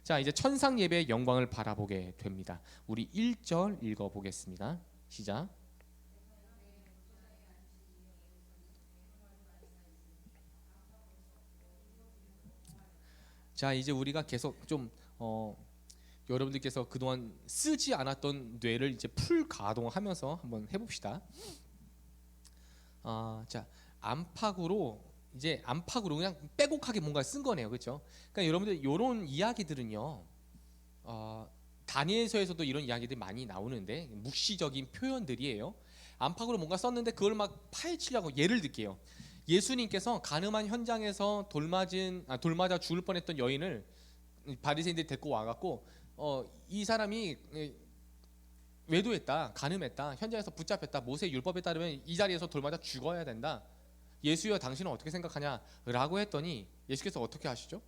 자, 이제 천상 예배의 영광을 바라보게 됩니다. 우리 1절 읽어보겠습니다. 시작. 자, 이제 우리가 계속 좀 여러분들께서 그동안 쓰지 않았던 뇌를 이제 풀 가동하면서 한번 해봅시다. 자, 안팎으로 그냥 빼곡하게 뭔가 쓴 거네요, 그렇죠? 그러니까 여러분들 이런 이야기들은요, 다니엘서에서도 이런 이야기들이 많이 나오는데 묵시적인 표현들이에요. 안팎으로 뭔가 썼는데 그걸 막 파헤치려고 예를 들게요. 예수님께서 가늠한 현장에서 돌맞아 죽을 뻔했던 여인을 바리새인들이 데리고 와갖고 이 사람이 외도했다, 간음했다, 현장에서 붙잡혔다, 모세 율법에 따르면 이 자리에서 돌맞아 죽어야 된다. 예수여 당신은 어떻게 생각하냐? 라고 했더니 예수께서 어떻게 하시죠?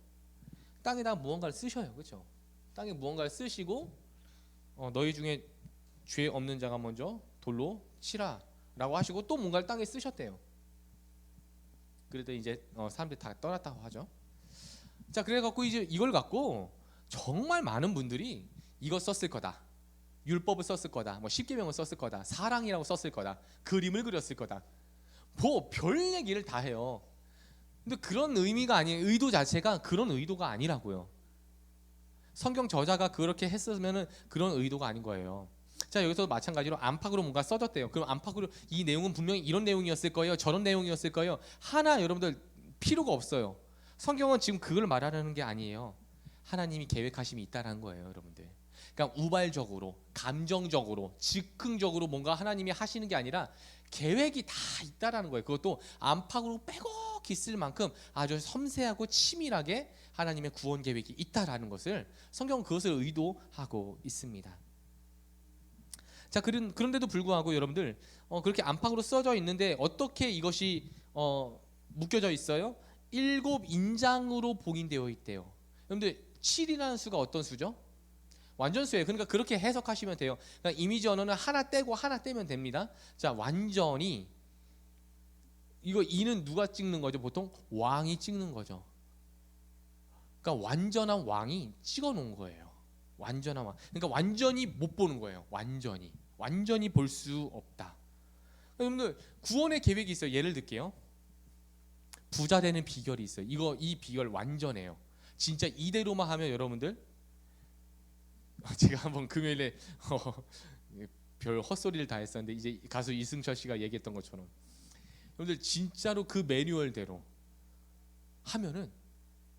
땅에다 무언가를 쓰셔요, 그렇죠? 땅에 무언가를 쓰시고 너희 중에 죄 없는 자가 먼저 돌로 치라 라고 하시고 또 뭔가를 땅에 쓰셨대요. 그래도 이제 사람들이 다 떠났다고 하죠. 자, 그래갖고 이제 이걸 갖고 정말 많은 분들이 이거 썼을 거다, 율법을 썼을 거다, 뭐 십계명을 썼을 거다, 사랑이라고 썼을 거다, 그림을 그렸을 거다, 뭐 별 얘기를 다 해요. 근데 그런 의미가 아니에요. 의도 자체가 그런 의도가 아니라고요. 성경 저자가 그렇게 했으면은 그런 의도가 아닌 거예요. 자, 여기서 마찬가지로 안팎으로 뭔가 써졌대요. 그럼 안팎으로 이 내용은 분명히 이런 내용이었을 거예요, 저런 내용이었을 거예요, 하나 여러분들 필요가 없어요. 성경은 지금 그걸 말하려는 게 아니에요. 하나님이 계획하심이 있다라는 거예요, 여러분들. 그러니까 우발적으로, 감정적으로, 즉흥적으로 뭔가 하나님이 하시는 게 아니라 계획이 다 있다라는 거예요. 그것도 안팎으로 빼곡히 쓸 만큼 아주 섬세하고 치밀하게 하나님의 구원 계획이 있다라는 것을 성경은 그것을 의도하고 있습니다. 자, 그런데도 불구하고 여러분들 그렇게 안팎으로 써져 있는데 어떻게 이것이 묶여져 있어요? 7인장으로 봉인되어 있대요. 여러분들 7이라는 수가 어떤 수죠? 완전수예요. 그러니까 그렇게 해석하시면 돼요. 그러니까 이미지 언어는 하나 떼고 하나 떼면 됩니다. 자, 완전히 이거 이는 누가 찍는 거죠? 보통 왕이 찍는 거죠. 그러니까 완전한 왕이 찍어 놓은 거예요. 완전한 왕. 그러니까 완전히 못 보는 거예요. 완전히 볼 수 없다. 여러분들 구원의 계획이 있어요. 예를 들게요. 부자 되는 비결이 있어요. 이 비결 완전해요. 진짜 이대로만 하면 여러분들, 제가 한번 금요일에 별 헛소리를 다 했었는데 이제 가수 이승철 씨가 얘기했던 것처럼 여러분들 진짜로 그 매뉴얼대로 하면은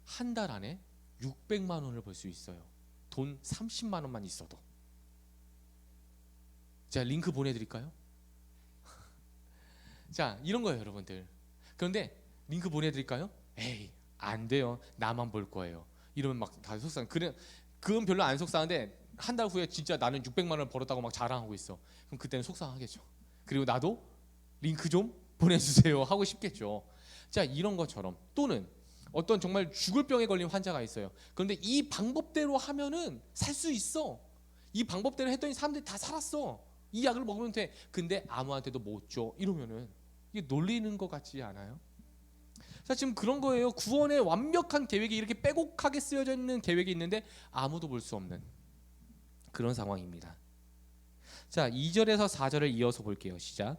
한 달 안에 600만 원을 벌 수 있어요. 돈 30만 원만 있어도. 제가 링크 보내드릴까요? 자, 이런 거예요, 여러분들. 그런데 링크 보내드릴까요? 에이, 안 돼요. 나만 볼 거예요. 이러면 막 다 속상. 그건 별로 안 속상한데 한 달 후에 진짜 나는 600만 원을 벌었다고 막 자랑하고 있어. 그럼 그때는 속상하겠죠. 그리고 나도 링크 좀 보내주세요 하고 싶겠죠. 자, 이런 것처럼 또는 어떤 정말 죽을 병에 걸린 환자가 있어요. 그런데 이 방법대로 하면은 살 수 있어. 이 방법대로 했더니 사람들이 다 살았어. 이 약을 먹으면 돼. 근데 아무한테도 못 줘. 이러면은 이게 놀리는 것 같지 않아요? 자, 지금 그런 거예요. 구원의 완벽한 계획이 이렇게 빼곡하게 쓰여져 있는 계획이 있는데 아무도 볼 수 없는 그런 상황입니다. 자, 2절에서 4절을 이어서 볼게요. 시작.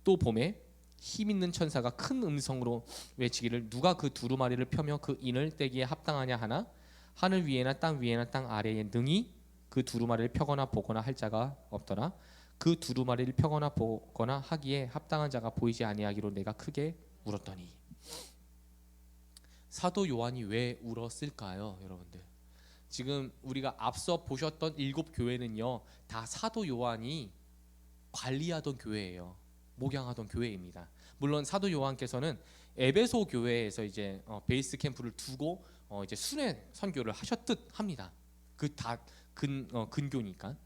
또 봄에 힘 있는 천사가 큰 음성으로 외치기를 누가 그 두루마리를 펴며 그 인을 떼기에 합당하냐 하나 하늘 위에나 땅 위에나 땅 아래에 능히 그 두루마리를 펴거나 보거나 할 자가 없더라. 그 두루마리를 펴거나 보거나 하기에 합당한 자가 보이지 아니하기로 내가 크게 울었더니. 사도 요한이 왜 울었을까요, 여러분들? 지금 우리가 앞서 보셨던 7교회는요 다 사도 요한이 관리하던 교회예요. 목양하던 교회입니다. 물론 사도 요한께서는 에베소 교회에서 이제 베이스 캠프를 두고 이제 순회 선교를 하셨듯 합니다. 그 다 근교니까.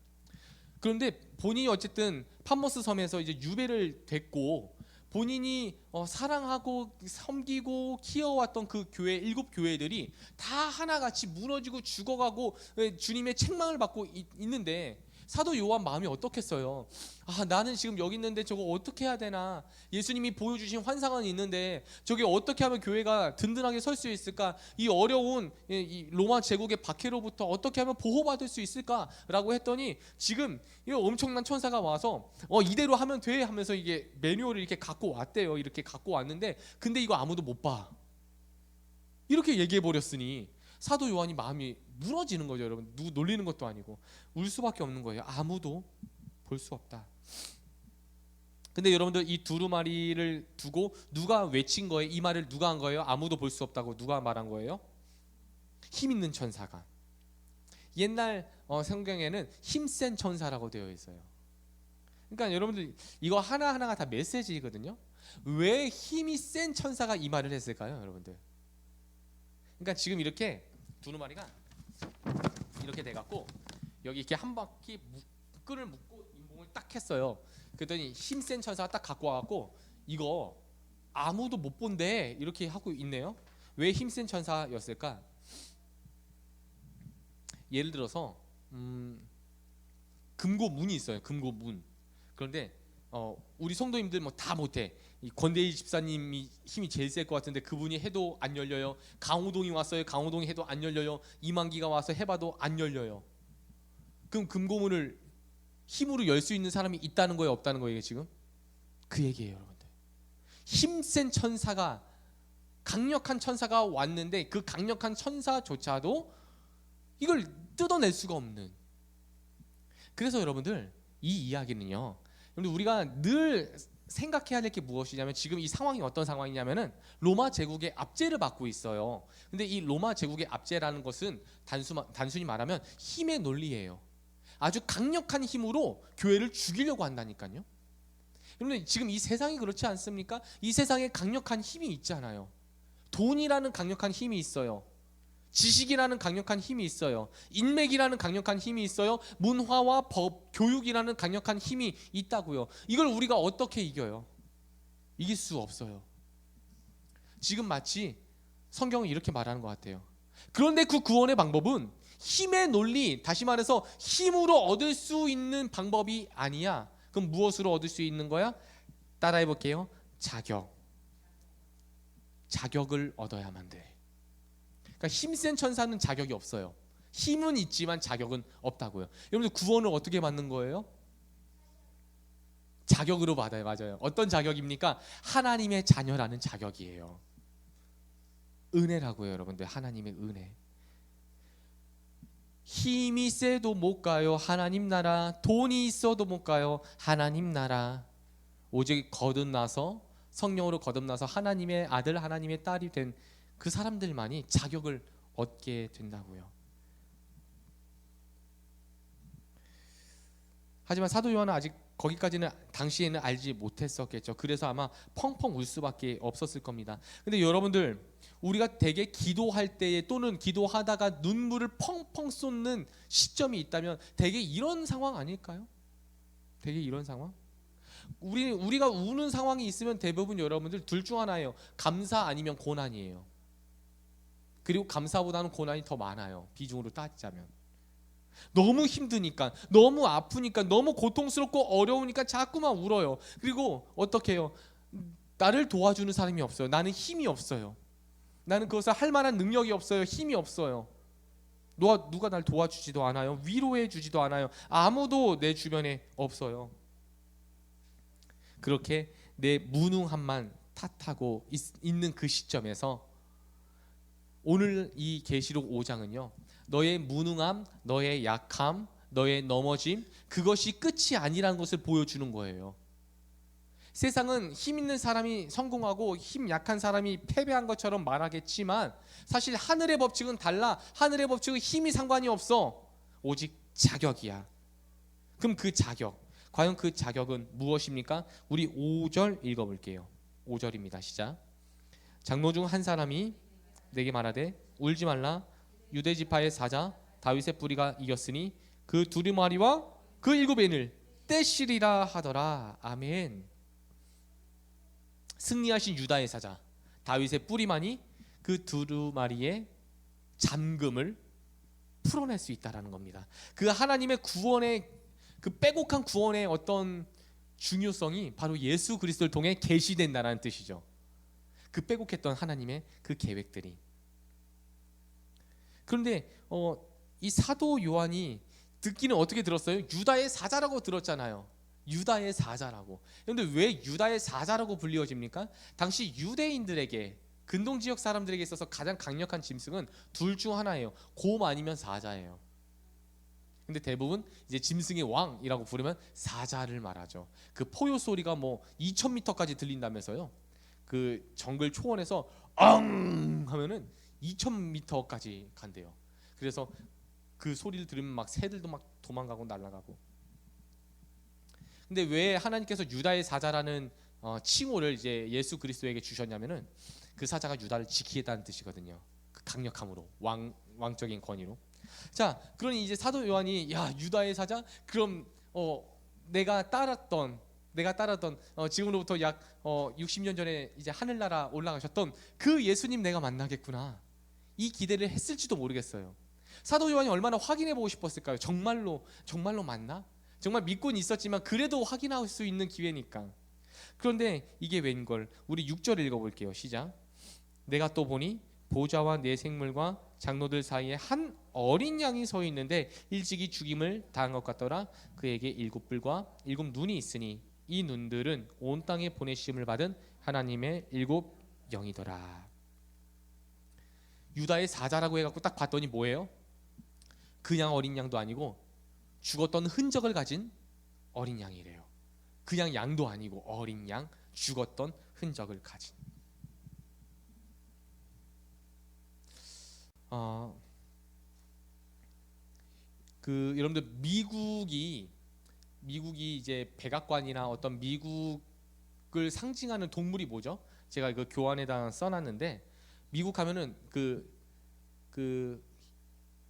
그런데 본인이 어쨌든 pat모스 섬에서 이제 유배를 됐고 본인이 사랑하고 섬기고 키워왔던 그 교회 7교회들이 다 하나같이 무너지고 죽어가고 주님의 책망을 받고 있는데 사도 요한 마음이 어떻겠어요? 나는 지금 여기 있는데 저거 어떻게 해야 되나? 예수님이 보여주신 환상은 있는데 저게 어떻게 하면 교회가 든든하게 설 수 있을까? 이 어려운 이 로마 제국의 박해로부터 어떻게 하면 보호받을 수 있을까라고 했더니 지금 이 엄청난 천사가 와서 이대로 하면 돼 하면서 이게 매뉴얼을 이렇게 갖고 왔대요. 이렇게 갖고 왔는데 근데 이거 아무도 못 봐. 이렇게 얘기해 버렸으니 사도 요한이 마음이 무너지는 거죠, 여러분. 누구 놀리는 것도 아니고 울 수밖에 없는 거예요. 아무도 볼 수 없다. 근데 여러분들 이 두루마리를 두고 누가 외친 거예요? 이 말을 누가 한 거예요? 아무도 볼 수 없다고 누가 말한 거예요? 힘 있는 천사가. 옛날 성경에는 힘센 천사라고 되어 있어요. 그러니까 여러분들 이거 하나하나가 다 메시지거든요. 왜 힘이 센 천사가 이 말을 했을까요, 여러분들? 그러니까 지금 이렇게 두루마리가 이렇게 돼갖고 여기 이렇게 한 바퀴 끈을 묶고 인봉을 딱 했어요. 그랬더니 힘센 천사가 딱 갖고 와갖고 이거 아무도 못 본대 이렇게 하고 있네요. 왜 힘센 천사였을까? 예를 들어서 금고문이 있어요. 금고문. 그런데 우리 성도님들 뭐 다 못해. 이 권대희 집사님이 힘이 제일 셀 것 같은데 그분이 해도 안 열려요. 강호동이 왔어요. 강호동이 해도 안 열려요. 이만기가 와서 해봐도 안 열려요. 그럼 금고문을 힘으로 열 수 있는 사람이 있다는 거예요, 없다는 거예요, 지금? 그 얘기예요, 여러분들. 힘센 천사가, 강력한 천사가 왔는데 그 강력한 천사조차도 이걸 뜯어낼 수가 없는. 그래서 여러분들 이 이야기는요, 여러분들 우리가 늘 생각해야 될 게 무엇이냐면 지금 이 상황이 어떤 상황이냐면은 로마 제국의 압제를 받고 있어요. 근데 이 로마 제국의 압제라는 것은 단순히 말하면 힘의 논리예요. 아주 강력한 힘으로 교회를 죽이려고 한다니까요. 여러분 지금 이 세상이 그렇지 않습니까? 이 세상에 강력한 힘이 있잖아요. 돈이라는 강력한 힘이 있어요. 지식이라는 강력한 힘이 있어요. 인맥이라는 강력한 힘이 있어요. 문화와 법, 교육이라는 강력한 힘이 있다고요. 이걸 우리가 어떻게 이겨요? 이길 수 없어요. 지금 마치 성경은 이렇게 말하는 것 같아요. 그런데 그 구원의 방법은 힘의 논리, 다시 말해서 힘으로 얻을 수 있는 방법이 아니야. 그럼 무엇으로 얻을 수 있는 거야? 따라해 볼게요. 자격을 얻어야만 돼. 그러니까 힘센 천사는 자격이 없어요. 힘은 있지만 자격은 없다고요. 여러분들 구원을 어떻게 받는 거예요? 자격으로 받아요. 맞아요. 어떤 자격입니까? 하나님의 자녀라는 자격이에요. 은혜라고요, 여러분들. 하나님의 은혜. 힘이 세도 못 가요. 하나님 나라. 돈이 있어도 못 가요. 하나님 나라. 오직 거듭나서 성령으로 거듭나서 하나님의 아들, 하나님의 딸이 된 그 사람들만이 자격을 얻게 된다고요. 하지만 사도 요한은 아직 거기까지는 당시에는 알지 못했었겠죠. 그래서 아마 펑펑 울 수밖에 없었을 겁니다. 근데 여러분들 우리가 되게 기도할 때에 또는 기도하다가 눈물을 펑펑 쏟는 시점이 있다면 되게 이런 상황 아닐까요? 되게 이런 상황? 우리가 우는 상황이 있으면 대부분 여러분들 둘 중 하나예요. 감사 아니면 고난이에요. 그리고 감사보다는 고난이 더 많아요. 비중으로 따지자면. 너무 힘드니까, 너무 아프니까, 너무 고통스럽고 어려우니까 자꾸만 울어요. 그리고 어떻게 해요? 나를 도와주는 사람이 없어요. 나는 힘이 없어요. 나는 그것을 할 만한 능력이 없어요. 힘이 없어요. 누가 날 도와주지도 않아요. 위로해 주지도 않아요. 아무도 내 주변에 없어요. 그렇게 내 무능함만 탓하고 있는 그 시점에서 오늘 이 계시록 5장은요. 너의 무능함, 너의 약함, 너의 넘어짐, 그것이 끝이 아니라는 것을 보여주는 거예요. 세상은 힘 있는 사람이 성공하고 힘 약한 사람이 패배한 것처럼 말하겠지만 사실 하늘의 법칙은 달라. 하늘의 법칙은 힘이 상관이 없어. 오직 자격이야. 그럼 그 자격, 과연 그 자격은 무엇입니까? 우리 5절 읽어볼게요. 5절입니다. 시작. 장로 중 한 사람이 내게 말하되 울지 말라. 유대 지파의 사자 다윗의 뿌리가 이겼으니 그 두루마리와 그 7벤을 떼시리라 하더라. 아멘. 승리하신 유다의 사자 다윗의 뿌리만이 그 두루마리의 잠금을 풀어낼 수 있다라는 겁니다. 그 하나님의 구원의 그 빼곡한 구원의 어떤 중요성이 바로 예수 그리스도를 통해 계시된다는 뜻이죠. 그 빼곡했던 하나님의 그 계획들이. 그런데 이 사도 요한이 듣기는 어떻게 들었어요? 유다의 사자라고 들었잖아요. 유다의 사자라고. 그런데 왜 유다의 사자라고 불리워집니까? 당시 유대인들에게, 근동 지역 사람들에게 있어서 가장 강력한 짐승은 둘 중 하나예요. 곰 아니면 사자예요. 근데 대부분 이제 짐승의 왕이라고 부르면 사자를 말하죠. 그 포효 소리가 뭐 2000m까지 들린다면서요. 그 정글 초원에서 엉 하면은 2000m까지 간대요. 그래서 그 소리를 들으면 막 새들도 막 도망가고 날아가고. 근데 왜 하나님께서 유다의 사자라는 칭호를 이제 예수 그리스도에게 주셨냐면은 그 사자가 유다를 지키겠다는 뜻이거든요. 그 강력함으로, 왕적인 권위로. 자, 그러니 이제 사도 요한이 야, 유다의 사자? 그럼 내가 따랐던 지금으로부터 약 60년 전에 이제 하늘나라 올라가셨던 그 예수님 내가 만나겠구나. 이 기대를 했을지도 모르겠어요. 사도 요한이 얼마나 확인해 보고 싶었을까요? 정말로 맞나? 정말 믿고는 있었지만 그래도 확인할 수 있는 기회니까. 그런데 이게 웬걸? 우리 6절 읽어볼게요. 시작. 내가 또 보니 보좌와 네 생물과 장로들 사이에 한 어린 양이 서 있는데 일찍이 죽임을 당한 것 같더라. 그에게 7뿔과 7눈이 있으니 이 눈들은 온 땅에 보내심을 받은 하나님의 7영이더라. 유다의 사자라고 해갖고 딱 봤더니 뭐예요? 그냥 어린 양도 아니고 죽었던 흔적을 가진 어린 양이래요. 그냥 양도 아니고 어린 양, 죽었던 흔적을 가진. 여러분들 미국이 이제 백악관이나 어떤 미국을 상징하는 동물이 뭐죠? 제가 그 교환에다 써놨는데 미국 하면은 그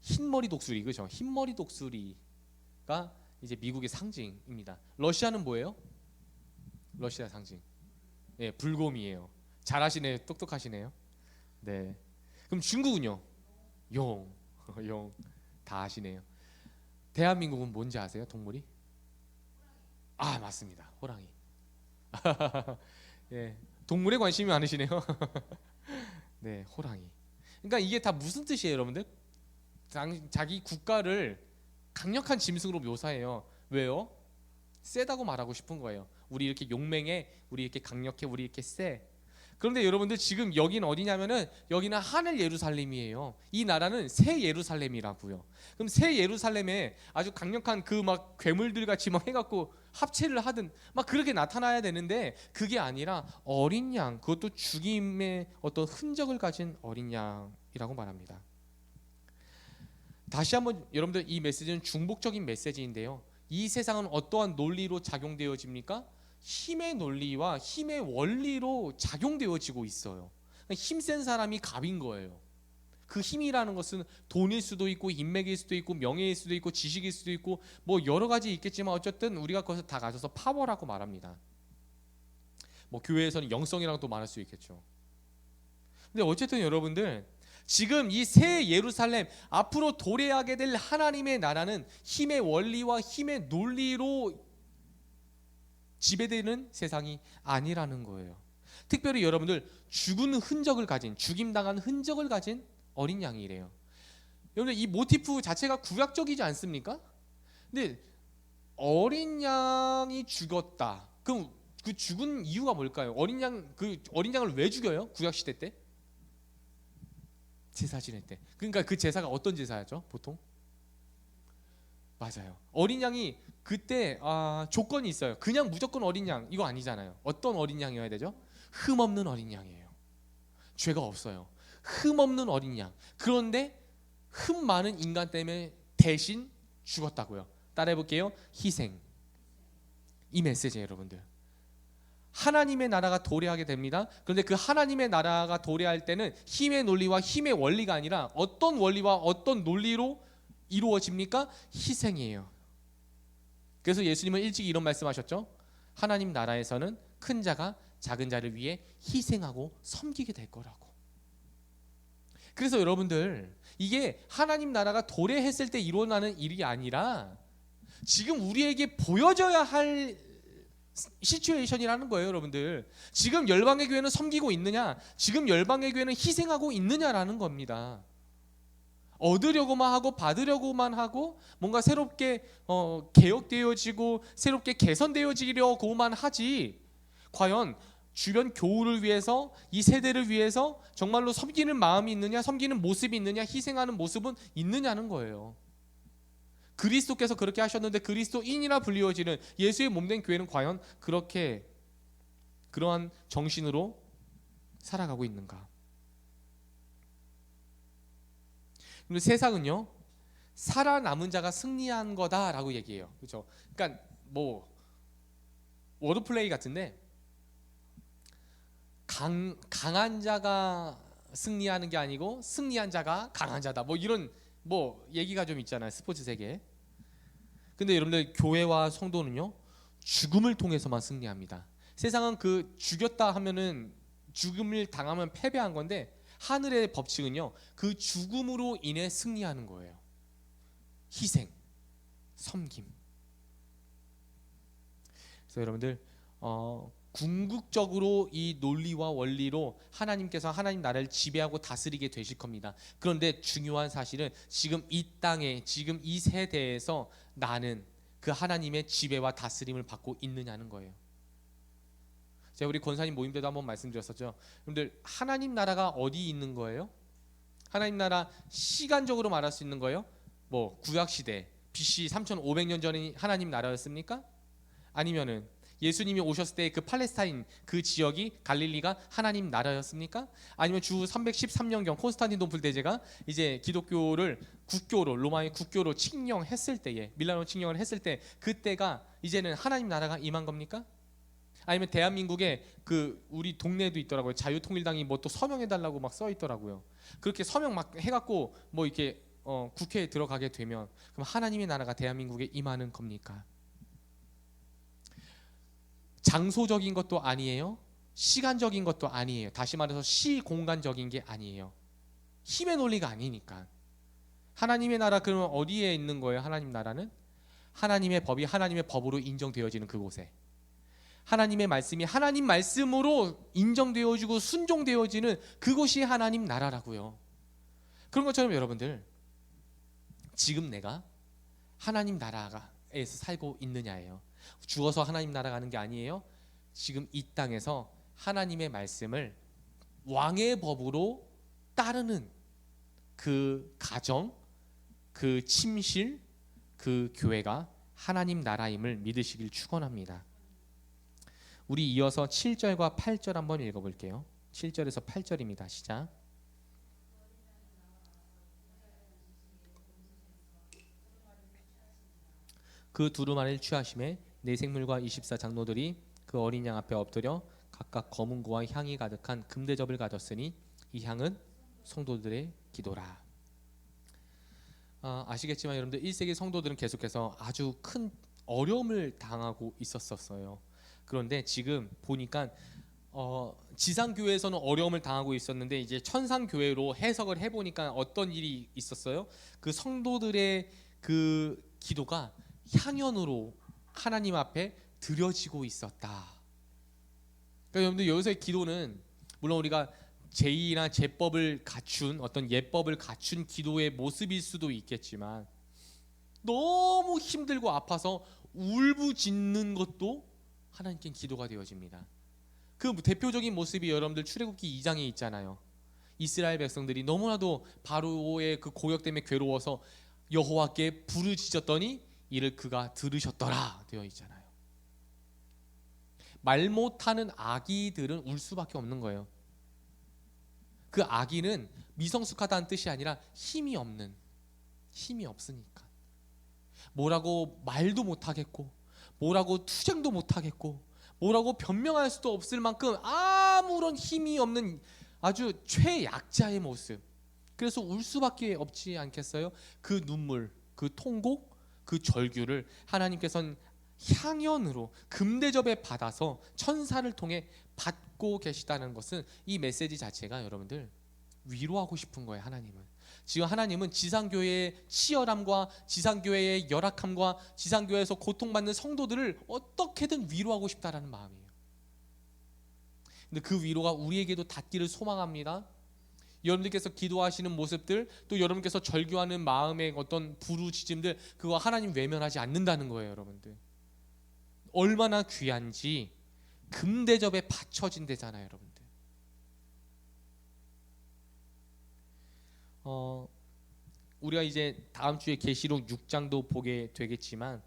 흰머리 독수리, 그죠? 흰머리 독수리가 이제 미국의 상징입니다. 러시아는 뭐예요? 러시아 상징. 예, 불곰이에요. 잘하시네요. 똑똑하시네요. 네. 그럼 중국은요? 용. 용. 다 아시네요. 대한민국은 뭔지 아세요? 동물이? 아, 맞습니다. 호랑이. 예. 동물에 관심이 많으시네요. 네, 호랑이. 그러니까 이게 다 무슨 뜻이에요, 여러분들? 자기 국가를 강력한 짐승으로 묘사해요. 왜요? 세다고 말하고 싶은 거예요. 우리 이렇게 용맹해, 우리 이렇게 강력해, 우리 이렇게 세. 그런데 여러분들 지금 여기는 어디냐면은 여기는 하늘 예루살렘이에요. 이 나라는 새 예루살렘이라고요. 그럼 새 예루살렘에 아주 강력한 그 막 괴물들 같이 막 해갖고 합체를 하든 막 그렇게 나타나야 되는데 그게 아니라 어린 양, 그것도 죽임의 어떤 흔적을 가진 어린 양이라고 말합니다. 다시 한번 여러분들 이 메시지는 중복적인 메시지인데요. 이 세상은 어떠한 논리로 작용되어집니까? 힘의 논리와 힘의 원리로 작용되어지고 있어요. 힘센 사람이 갑인 거예요. 그 힘이라는 것은 돈일 수도 있고 인맥일 수도 있고 명예일 수도 있고 지식일 수도 있고 뭐 여러 가지 있겠지만 어쨌든 우리가 그것을 다 가져서 파워라고 말합니다. 뭐 교회에서는 영성이라고도 말할 수 있겠죠. 근데 어쨌든 여러분들 지금 이 새 예루살렘 앞으로 도래하게 될 하나님의 나라는 힘의 원리와 힘의 논리로 지배되는 세상이 아니라는 거예요. 특별히 여러분들 죽은 흔적을 가진, 죽임당한 흔적을 가진 어린 양이래요. 여러분들 이 모티프 자체가 구약적이지 않습니까? 근데 어린 양이 죽었다. 그럼 그 죽은 이유가 뭘까요? 어린 양을 왜 죽여요? 구약 시대 때? 제사 지낼 때. 그러니까 그 제사가 어떤 제사였죠? 보통? 맞아요. 어린 양이 그때 조건이 있어요. 그냥 무조건 어린 양 이거 아니잖아요. 어떤 어린 양이어야 되죠? 흠 없는 어린 양이에요. 죄가 없어요. 흠 없는 어린 양. 그런데 흠 많은 인간 때문에 대신 죽었다고요. 따라해 볼게요. 희생. 이 메시지예요, 여러분들. 하나님의 나라가 도래하게 됩니다. 그런데 그 하나님의 나라가 도래할 때는 힘의 논리와 힘의 원리가 아니라 어떤 원리와 어떤 논리로 이루어집니까? 희생이에요. 그래서 예수님은 일찍 이런 말씀하셨죠. 하나님 나라에서는 큰 자가 작은 자를 위해 희생하고 섬기게 될 거라고. 그래서 여러분들 이게 하나님 나라가 도래했을 때 일어나는 일이 아니라 지금 우리에게 보여져야 할 시츄에이션이라는 거예요, 여러분들. 지금 열방의 교회는 섬기고 있느냐, 지금 열방의 교회는 희생하고 있느냐라는 겁니다. 얻으려고만 하고 받으려고만 하고 뭔가 새롭게 개혁되어지고 새롭게 개선되어지려고만 하지, 과연 주변 교우를 위해서, 이 세대를 위해서 정말로 섬기는 마음이 있느냐, 섬기는 모습이 있느냐, 희생하는 모습은 있느냐는 거예요. 그리스도께서 그렇게 하셨는데 그리스도인이라 불리워지는 예수의 몸된 교회는 과연 그렇게 그러한 정신으로 살아가고 있는가? 근데 세상은요, 살아남은 자가 승리한 거다라고 얘기해요. 그렇죠? 그러니까 뭐 워드플레이 같은데, 강한 자가 승리하는 게 아니고 승리한 자가 강한 자다, 뭐 이런 뭐 얘기가 좀 있잖아요, 스포츠 세계에. 근데 여러분들, 교회와 성도는요, 죽음을 통해서만 승리합니다. 세상은 그 죽였다 하면은, 죽음을 당하면 패배한 건데, 하늘의 법칙은요, 그 죽음으로 인해 승리하는 거예요. 희생, 섬김. 그래서 여러분들, 궁극적으로 이 논리와 원리로 하나님께서 하나님 나라를 지배하고 다스리게 되실 겁니다. 그런데 중요한 사실은 지금 이 땅에, 지금 이 세대에서 나는 그 하나님의 지배와 다스림을 받고 있느냐는 거예요. 제가 우리 권사님 모임 때도 한번 말씀드렸었죠. 여러분들, 하나님 나라가 어디 있는 거예요? 하나님 나라 시간적으로 말할 수 있는 거예요? 뭐 구약 시대 BC 3,500년 전이 하나님 나라였습니까? 아니면은 예수님이 오셨을 때 그 팔레스타인 그 지역이, 갈릴리가 하나님 나라였습니까? 아니면 주 313년경 콘스탄티노플 대제가 이제 기독교를 국교로, 로마의 국교로 칙령했을 때에, 밀라노 칙령을 했을 때, 그때가 이제는 하나님 나라가 임한 겁니까? 아니면 대한민국에 그 우리 동네에도 있더라고요. 자유통일당이 뭐 또 서명해달라고 막 써 있더라고요. 그렇게 서명 막 해갖고 뭐 이렇게 국회에 들어가게 되면 그럼 하나님의 나라가 대한민국에 임하는 겁니까? 장소적인 것도 아니에요, 시간적인 것도 아니에요. 다시 말해서 시공간적인 게 아니에요. 힘의 논리가 아니니까. 하나님의 나라, 그러면 어디에 있는 거예요? 하나님 나라는 하나님의 법이 하나님의 법으로 인정되어지는 그곳에, 하나님의 말씀이 하나님 말씀으로 인정되어지고 순종되어지는 그곳이 하나님 나라라고요. 그런 것처럼 여러분들, 지금 내가 하나님 나라에서 살고 있느냐예요. 죽어서 하나님 나라 가는 게 아니에요. 지금 이 땅에서 하나님의 말씀을 왕의 법으로 따르는 그 가정, 그 침실, 그 교회가 하나님 나라임을 믿으시길 축원합니다. 우리 이어서 7절과 8절 한번 읽어볼게요. 7절에서 8절입니다. 시작. 그 두루마리를 취하심에 네 생물과 24 장로들이 그 어린 양 앞에 엎드려 각각 검은고와 향이 가득한 금대접을 가졌으니 이 향은 성도들의 기도라. 아시겠지만 여러분들, 1세기 성도들은 계속해서 아주 큰 어려움을 당하고 있었어요. 그런데 지금 보니까 지상교회에서는 어려움을 당하고 있었는데, 이제 천상교회로 해석을 해보니까 어떤 일이 있었어요? 그 성도들의 그 기도가 향연으로 하나님 앞에 드려지고 있었다. 그러니까 여러분들, 여기서의 기도는 물론 우리가 제의나 제법을 갖춘, 어떤 예법을 갖춘 기도의 모습일 수도 있겠지만, 너무 힘들고 아파서 울부짖는 것도 하나님께 기도가 되어집니다. 그 대표적인 모습이 여러분들 출애굽기 2장에 있잖아요. 이스라엘 백성들이 너무나도 바로의 그 고역 때문에 괴로워서 여호와께 부르짖었더니 이를 그가 들으셨더라 되어 있잖아요. 말 못하는 아기들은 울 수밖에 없는 거예요. 그 아기는 미성숙하다는 뜻이 아니라 힘이 없으니까 뭐라고 말도 못하겠고, 뭐라고 투쟁도 못하겠고, 뭐라고 변명할 수도 없을 만큼 아무런 힘이 없는 아주 최약자의 모습. 그래서 울 수밖에 없지 않겠어요? 그 눈물, 그 통곡, 그 절규를 하나님께서는 향연으로 금대접에 받아서 천사를 통해 받고 계시다는 것은, 이 메시지 자체가 여러분들 위로하고 싶은 거예요. 하나님은 지금 하나님은 지상교회의 치열함과 지상교회의 열악함과 지상교회에서 고통받는 성도들을 어떻게든 위로하고 싶다라는 마음이에요. 근데 그 위로가 우리에게도 닿기를 소망합니다. 여러분들께서 기도하시는 모습들, 또 여러분께서 절규하는 마음의 어떤 부르짖음들, 그거 하나님 외면하지 않는다는 거예요. 여러분들 얼마나 귀한지 금대접에 받쳐진 데잖아요. 여러분들 우리가 이제 다음 주에 계시록 6장도 보게 되겠지만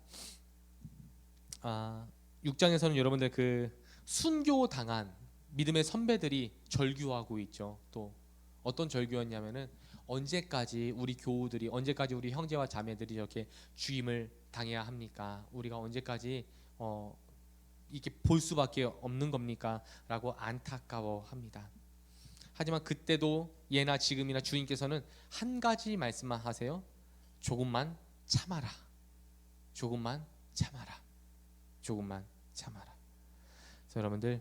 6장에서는 여러분들 그 순교당한 믿음의 선배들이 절규하고 있죠. 또 어떤 절규였냐면은 언제까지 우리 교우들이, 언제까지 우리 형제와 자매들이 이렇게 죽임을 당해야 합니까? 우리가 언제까지 이렇게 볼 수밖에 없는 겁니까? 라고 안타까워합니다. 하지만 그때도 예나 지금이나 주님께서는 한 가지 말씀만 하세요. 조금만 참아라. 조금만 참아라. 조금만 참아라. 그래서 여러분들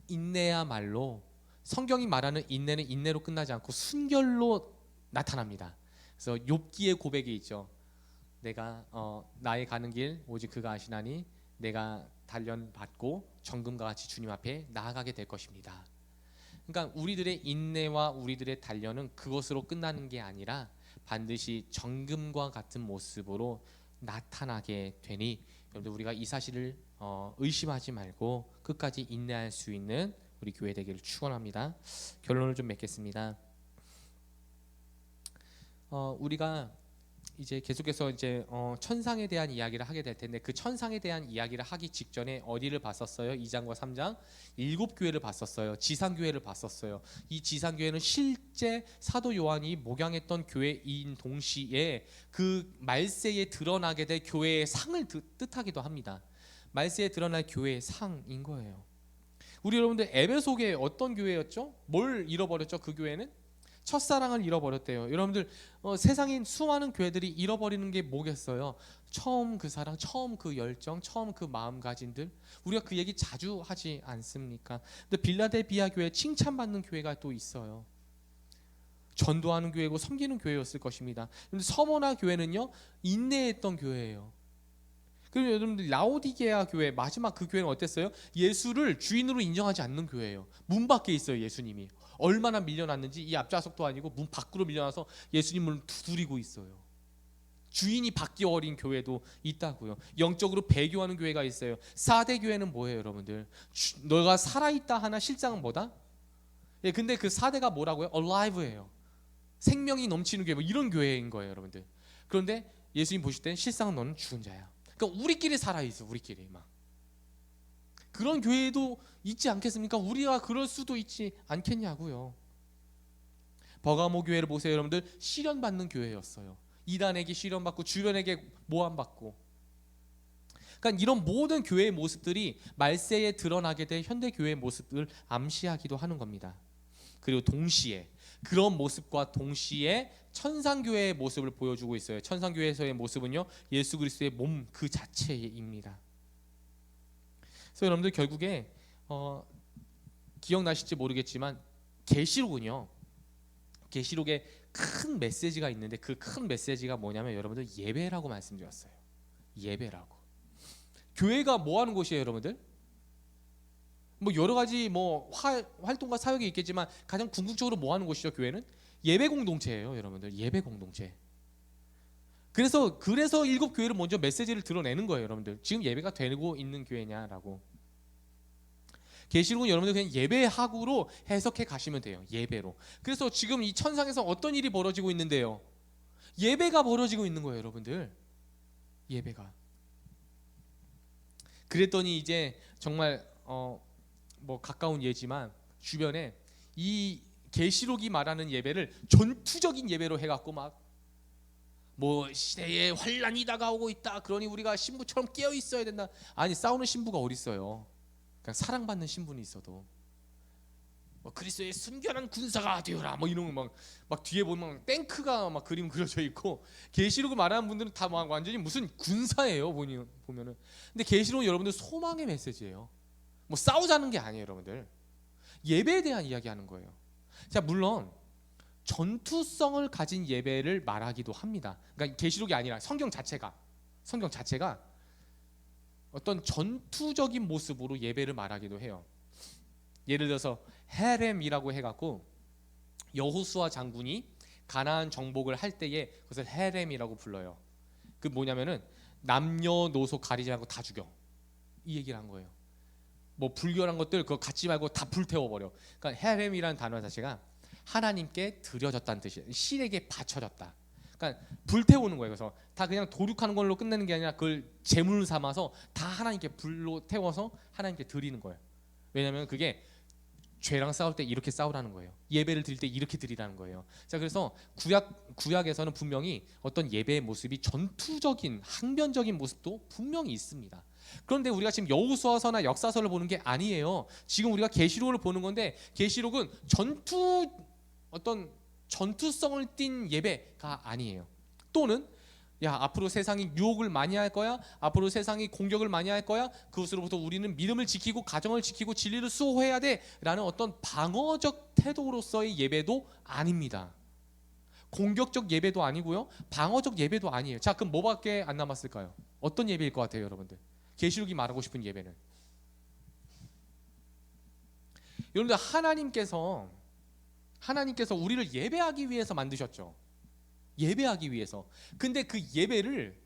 인내야말로 성경이 말하는 인내는 인내로 끝나지 않고 순결로 나타납니다. 그래서 욥기의 고백이 있죠. 내가 나의 가는 길 오직 그가 아시나니 내가 단련 받고 정금과 같이 주님 앞에 나아가게 될 것입니다. 그러니까 우리들의 인내와 우리들의 단련은 그것으로 끝나는 게 아니라 반드시 정금과 같은 모습으로 나타나게 되니 여러분들 우리가 이 사실을 의심하지 말고 끝까지 인내할 수 있는 우리 교회 되기를 축원합니다. 결론을 좀 맺겠습니다. 우리가 이제 계속해서 이제 천상에 대한 이야기를 하게 될 텐데 그 천상에 대한 이야기를 하기 직전에 어디를 봤었어요? 2장과 3장 7교회를 봤었어요. 지상교회를 봤었어요. 이 지상교회는 실제 사도 요한이 목양했던 교회인 동시에 그 말세에 드러나게 될 교회의 상을 뜻하기도 합니다. 말세에 드러날 교회의 상인 거예요. 우리 여러분들 에베소교회 어떤 교회였죠? 뭘 잃어버렸죠? 그 교회는 첫사랑을 잃어버렸대요. 여러분들 세상에 수많은 교회들이 잃어버리는 게 뭐겠어요? 처음 그 사랑, 처음 그 열정, 처음 그 마음가짐들. 우리가 그 얘기 자주 하지 않습니까? 근데 빌라델비아 교회 칭찬받는 교회가 또 있어요. 전도하는 교회고 섬기는 교회였을 것입니다. 근데 서머나 교회는요 인내했던 교회예요. 그리고 여러분들 라오디게아 교회 마지막 그 교회는 어땠어요? 예수를 주인으로 인정하지 않는 교회예요. 문 밖에 있어요. 예수님이 얼마나 밀려났는지 이 앞좌석도 아니고 문 밖으로 밀려나서 예수님을 두드리고 있어요. 주인이 바뀌어버린 교회도 있다고요. 영적으로 배교하는 교회가 있어요. 4대 교회는 뭐예요 여러분들? 너가 살아있다 하나 실상은 뭐다? 예, 근데 그 4대가 뭐라고요? Alive예요. 생명이 넘치는 교회, 뭐 이런 교회인 거예요 여러분들. 그런데 예수님 보실 땐 실상은 너는 죽은 자야. 그러니까 우리끼리 살아있어. 우리끼리 막 그런 교회도 있지 않겠습니까? 우리가 그럴 수도 있지 않겠냐고요. 버가모 교회를 보세요 여러분들. 시련받는 교회였어요. 이단에게 시련받고 주변에게 모함받고. 그러니까 이런 모든 교회의 모습들이 말세에 드러나게 될 현대 교회의 모습을 암시하기도 하는 겁니다. 그리고 동시에 그런 모습과 동시에 천상교회의 모습을 보여주고 있어요. 천상교회에서의 모습은요 예수 그리스도의 몸 그 자체입니다. 그래서 여러분들 결국에 기억나실지 모르겠지만 계시록은요, 계시록에 큰 메시지가 있는데 그 큰 메시지가 뭐냐면 여러분들 예배라고 말씀드렸어요. 예배라고. 교회가 뭐 하는 곳이에요 여러분들? 뭐 여러 가지 뭐 활동과 사역이 있겠지만 가장 궁극적으로 뭐 하는 곳이죠? 교회는 예배 공동체예요 여러분들. 예배 공동체. 그래서 7교회를 먼저 메시지를 드러내는 거예요 여러분들. 지금 예배가 되고 있는 교회냐라고. 계시록은 여러분들 그냥 예배학으로 해석해 가시면 돼요. 예배로. 그래서 지금 이 천상에서 어떤 일이 벌어지고 있는데요? 예배가 벌어지고 있는 거예요 여러분들. 예배가. 그랬더니 이제 정말 뭐 가까운 예지만 주변에 이 계시록이 말하는 예배를 전투적인 예배로 해갖고 막 뭐 시대에 환란이 다가오고 있다. 그러니 우리가 신부처럼 깨어 있어야 된다. 아니 싸우는 신부가 어디 있어요? 그냥 사랑받는 신분이 있어도 뭐 그리스도의 순결한 군사가 되어라 뭐 이런 거 막 뒤에 보면 탱크가 막 그림 그려져 있고 계시록을 말하는 분들은 다 막 완전히 무슨 군사예요 보면은. 근데 계시록은 여러분들 소망의 메시지예요. 뭐 싸우자는 게 아니에요 여러분들. 예배에 대한 이야기하는 거예요. 자 물론 전투성을 가진 예배를 말하기도 합니다. 그러니까 계시록이 아니라 성경 자체가 어떤 전투적인 모습으로 예배를 말하기도 해요. 예를 들어서 헤렘이라고 해갖고 여호수아 장군이 가나안 정복을 할 때에 그것을 헤렘이라고 불러요. 그 뭐냐면은 남녀노소 가리지 말고 다 죽여, 이 얘기를 한 거예요. 뭐 불결한 것들 그거 갖지 말고 다 불태워버려. 그러니까 헤렘이라는 단어 자체가 하나님께 드려졌다는 뜻이에요. 신에게 바쳐졌다. 그러니까 불태우는 거예요. 그래서 다 그냥 도륙하는 걸로 끝내는 게 아니라 그걸 제물 삼아서 다 하나님께 불로 태워서 하나님께 드리는 거예요. 왜냐하면 그게 죄랑 싸울 때 이렇게 싸우라는 거예요. 예배를 드릴 때 이렇게 드리라는 거예요. 자, 그래서 구약에서는 분명히 어떤 예배의 모습이 전투적인 항변적인 모습도 분명히 있습니다. 그런데 우리가 지금 여호수아서나 역사서를 보는 게 아니에요. 지금 우리가 계시록을 보는 건데 계시록은 어떤 전투성을 띤 예배가 아니에요. 또는 야, 앞으로 세상이 유혹을 많이 할 거야, 앞으로 세상이 공격을 많이 할 거야, 그것으로부터 우리는 믿음을 지키고 가정을 지키고 진리를 수호해야 돼 라는 어떤 방어적 태도로서의 예배도 아닙니다. 공격적 예배도 아니고요, 방어적 예배도 아니에요. 자, 그럼 뭐밖에 안 남았을까요? 어떤 예배일 것 같아요, 여러분들? 계시록이 말하고 싶은 예배는, 여러분들, 하나님께서 우리를 예배하기 위해서 만드셨죠. 예배하기 위해서. 근데 그 예배를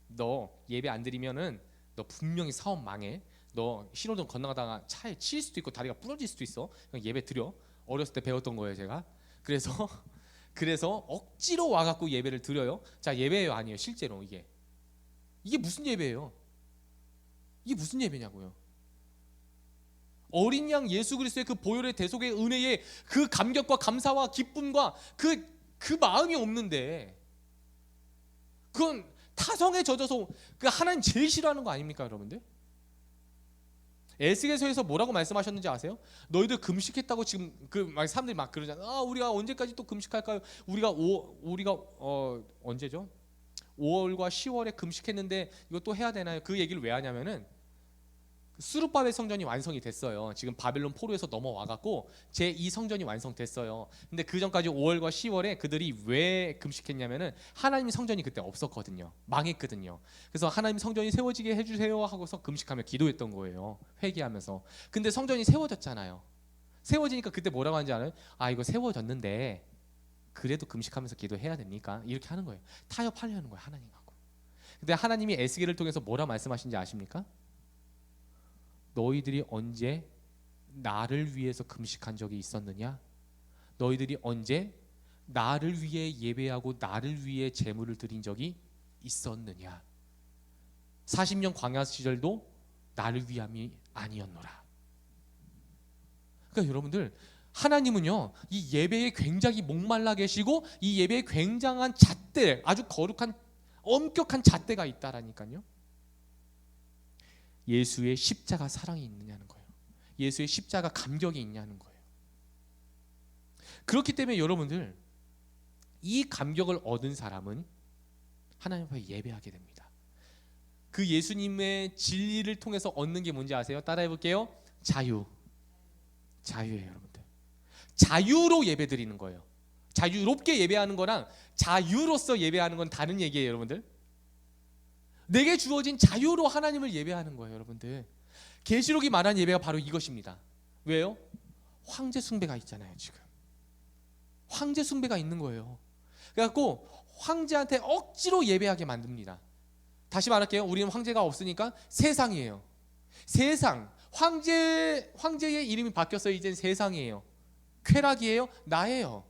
너 예배 안 드리면은 너 분명히 사업 망해. 너 신호등 건너가다가 차에 치일 수도 있고 다리가 부러질 수도 있어. 그냥 예배 드려. 어렸을 때 배웠던 거예요, 제가. 그래서 억지로 와갖고 예배를 드려요. 자, 예배예요, 아니에요? 실제로 이게 무슨 예배예요? 이게 무슨 예배냐고요? 어린 양 예수 그리스도의 그 보혈의 대속의 은혜의 그 감격과 감사와 기쁨과 그 마음이 없는데, 그건 타성에 젖어서 그 하나님 제일 싫어하는 거 아닙니까, 여러분들? 에스겔서에서 뭐라고 말씀하셨는지 아세요? 너희들 금식했다고 지금 그 사람들이 막 그러잖아요. 아, 우리가 언제까지 또 금식할까요? 우리가 언제죠? 5월과 10월에 금식했는데 이거 또 해야 되나요? 그 얘기를 왜 하냐면은 스룹바벨 성전이 완성이 됐어요. 지금 바벨론 포로에서 넘어와갖고 제2 성전이 완성됐어요. 근데 그 전까지 5월과 10월에 그들이 왜 금식했냐면은 하나님 성전이 그때 없었거든요. 망했거든요. 그래서 하나님 성전이 세워지게 해주세요 하고서 금식하며 기도했던 거예요. 회개하면서. 근데 성전이 세워졌잖아요. 세워지니까 그때 뭐라고 하는지 알아요? 아, 이거 세워졌는데 그래도 금식하면서 기도해야 됩니까? 이렇게 하는 거예요. 타협하려는 거예요, 하나님하고. 근데 하나님이 에스겔을 통해서 뭐라 말씀하신지 아십니까? 너희들이 언제 나를 위해서 금식한 적이 있었느냐? 너희들이 언제 나를 위해 예배하고 나를 위해 제물을 드린 적이 있었느냐? 40년 광야 시절도 나를 위함이 아니었노라. 그러니까 여러분들, 하나님은요, 이 예배에 굉장히 목말라 계시고 이 예배에 굉장한 잣대, 아주 거룩한 엄격한 잣대가 있다라니까요. 예수의 십자가 사랑이 있느냐는 거예요. 예수의 십자가 감격이 있냐는 거예요. 그렇기 때문에 여러분들, 이 감격을 얻은 사람은 하나님 앞에 예배하게 됩니다. 그 예수님의 진리를 통해서 얻는 게 뭔지 아세요? 따라해 볼게요. 자유예요, 여러분들. 자유로 예배 드리는 거예요. 자유롭게 예배하는 거랑 자유로서 예배하는 건 다른 얘기예요, 여러분들. 내게 주어진 자유로 하나님을 예배하는 거예요, 여러분들. 계시록이 말한 예배가 바로 이것입니다. 왜요? 황제 숭배가 있잖아요, 지금. 황제 숭배가 있는 거예요. 그래갖고 황제한테 억지로 예배하게 만듭니다. 다시 말할게요. 우리는 황제가 없으니까 세상이에요. 세상. 황제의 이름이 바뀌었어요. 이젠 세상이에요. 쾌락이에요? 나예요.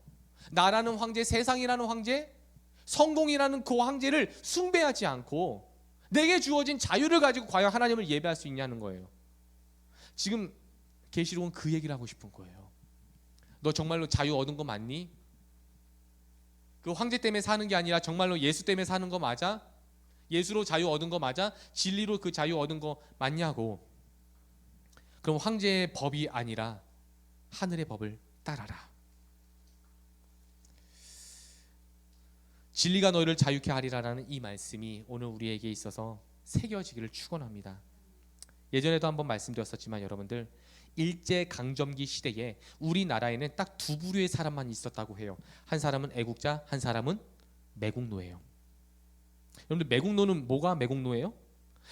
나라는 황제, 세상이라는 황제, 성공이라는 그 황제를 숭배하지 않고 내게 주어진 자유를 가지고 과연 하나님을 예배할 수 있냐는 거예요. 지금 계시록은 그 얘기를 하고 싶은 거예요. 너 정말로 자유 얻은 거 맞니? 그 황제 때문에 사는 게 아니라 정말로 예수 때문에 사는 거 맞아? 예수로 자유 얻은 거 맞아? 진리로 그 자유 얻은 거 맞냐고. 그럼 황제의 법이 아니라 하늘의 법을 따라라. 진리가 너희를 자유케 하리라라는 이 말씀이 오늘 우리에게 있어서 새겨지기를 축원합니다. 예전에도 한번 말씀드렸었지만 여러분들, 일제 강점기 시대에 우리나라에는 딱 두 부류의 사람만 있었다고 해요. 한 사람은 애국자, 한 사람은 매국노예요. 여러분들, 매국노는 뭐가 매국노예요?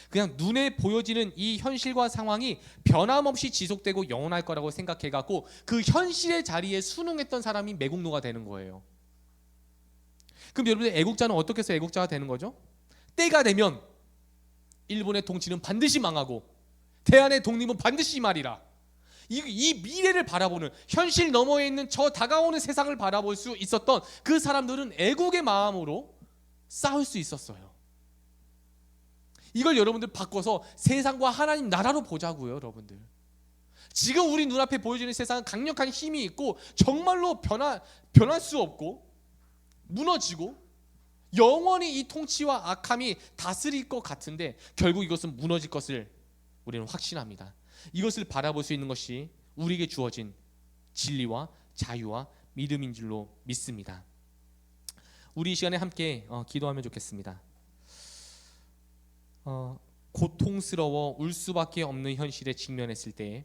그냥 눈에 보여지는 이 현실과 상황이 변함없이 지속되고 영원할 거라고 생각해갖고 그 현실의 자리에 순응했던 사람이 매국노가 되는 거예요. 그럼 여러분들, 애국자는 어떻게 해서 애국자가 되는 거죠? 때가 되면 일본의 통치는 반드시 망하고 대한의 독립은 반드시 말이라, 이 미래를 바라보는, 현실 너머에 있는 저 다가오는 세상을 바라볼 수 있었던 그 사람들은 애국의 마음으로 싸울 수 있었어요. 이걸 여러분들 바꿔서 세상과 하나님 나라로 보자고요. 여러분들, 지금 우리 눈앞에 보여지는 세상은 강력한 힘이 있고 정말로 변할 수 없고 무너지고 영원히 이 통치와 악함이 다스릴 것 같은데 결국 이것은 무너질 것을 우리는 확신합니다. 이것을 바라볼 수 있는 것이 우리에게 주어진 진리와 자유와 믿음인 줄로 믿습니다. 우리 이 시간에 함께 기도하면 좋겠습니다. 고통스러워 울 수밖에 없는 현실에 직면했을 때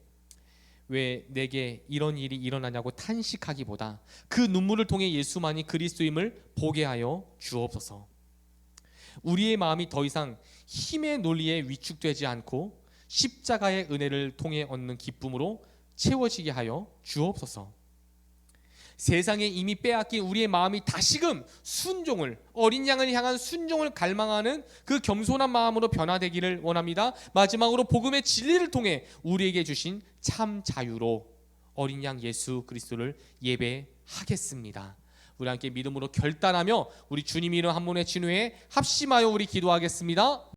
왜 내게 이런 일이 일어나냐고 탄식하기보다 그 눈물을 통해 예수만이 그리스도임을 보게 하여 주옵소서. 우리의 마음이 더 이상 힘의 논리에 위축되지 않고 십자가의 은혜를 통해 얻는 기쁨으로 채워지게 하여 주옵소서. 세상에 이미 빼앗긴 우리의 마음이 다시금 순종을, 어린 양을 향한 순종을 갈망하는 그 겸손한 마음으로 변화되기를 원합니다. 마지막으로 복음의 진리를 통해 우리에게 주신 참 자유로 어린 양 예수 그리스도를 예배하겠습니다. 우리 함께 믿음으로 결단하며 우리 주님 이름 한 번에 진후에 합심하여 우리 기도하겠습니다.